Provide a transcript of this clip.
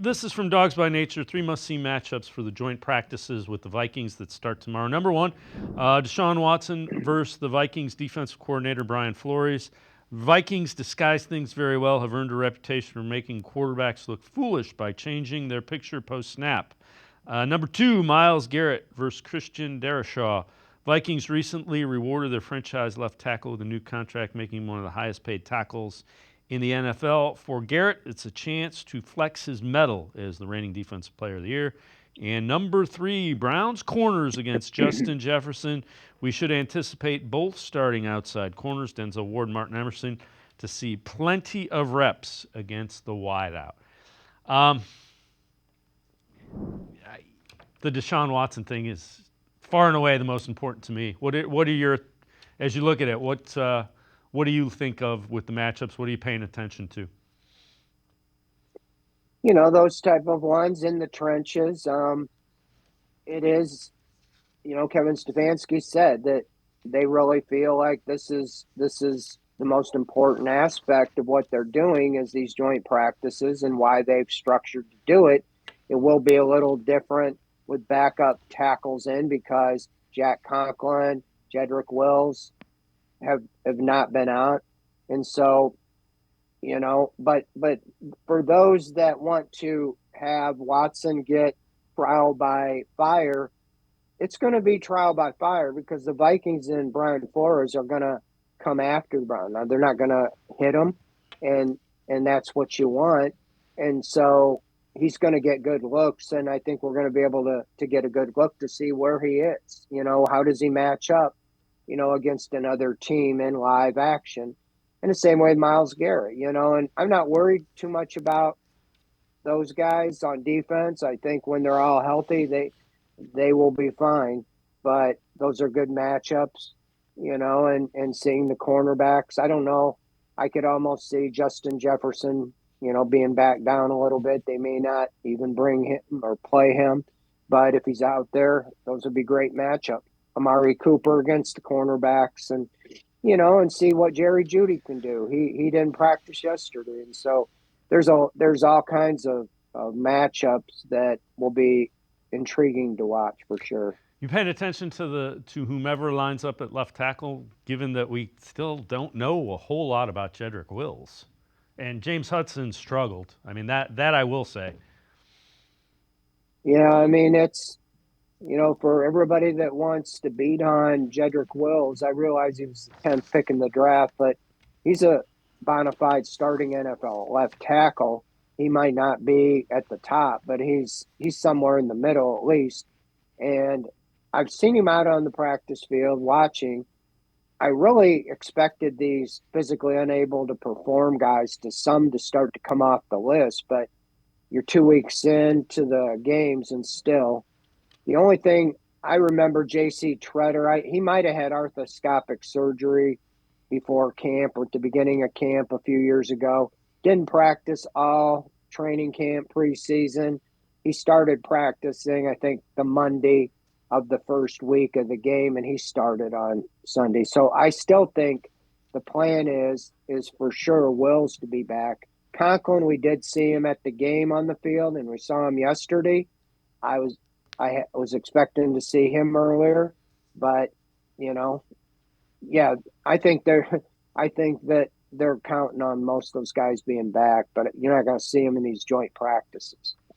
This is from Dogs by Nature. 3 must-see matchups for the joint practices with the Vikings that start tomorrow. Number one, Deshaun Watson versus the Vikings defensive coordinator Brian Flores. Vikings disguise things very well, have earned a reputation for making quarterbacks look foolish by changing their picture post-snap. Number two, Myles Garrett versus Christian Darrisaw. Vikings recently rewarded their franchise left tackle with a new contract, making him one of the highest paid tackles in the NFL. For Garrett, it's a chance to flex his mettle as the reigning defensive player of the year. And number three, Browns corners against Justin Jefferson. We should anticipate both starting outside corners, Denzel Ward and Martin Emerson, to see plenty of reps against the wideout. The Deshaun Watson thing is far and away the most important to me. What are your, as you look at it, what do you think of with the matchups? What are you paying attention to? Those type of ones in the trenches. It is, Kevin Stefanski said that they really feel like this is the most important aspect of what they're doing is these joint practices and why they've structured to do it. It will be a little different with backup tackles in because Jack Conklin, Jedrick Wills have not been out. And so, but for those that want to have Watson get trial by fire, it's going to be trial by fire because the Vikings and Brian Flores are going to come after the Browns. Now, they're not going to hit him, and that's what you want. And so he's going to get good looks, and I think we're going to be able to get a good look to see where he is. How does he match up, against another team in live action? In the same way with Myles Garrett, and I'm not worried too much about those guys on defense. I think when they're all healthy, they will be fine. But those are good matchups, and seeing the cornerbacks. I don't know. I could almost see Justin Jefferson, being back down a little bit. They may not even bring him or play him. But if he's out there, those would be great matchup. Amari Cooper against the cornerbacks and see what Jerry Jeudy can do. He didn't practice yesterday. And so there's all kinds of matchups that will be intriguing to watch for sure. You paying attention to whomever lines up at left tackle, given that we still don't know a whole lot about Jedrick Wills, and James Hudson struggled. I mean that I will say. Yeah, I mean it's for everybody that wants to beat on Jedrick Wills, I realize he was the 10th pick in the draft, but he's a bona fide starting NFL left tackle. He might not be at the top, but he's somewhere in the middle at least. And I've seen him out on the practice field watching. I really expected these physically unable to perform guys to start to come off the list, but you're 2 weeks into the games and still. The only thing I remember, J.C. Treader, he might have had arthroscopic surgery before camp or at the beginning of camp a few years ago. Didn't practice all training camp preseason. He started practicing, I think, the Monday of the first week of the game, and he started on Sunday. So I still think the plan is for sure Wills to be back. Conklin, we did see him at the game on the field, and we saw him yesterday. I was expecting to see him earlier, but yeah, I think that they're counting on most of those guys being back, but you're not going to see them in these joint practices.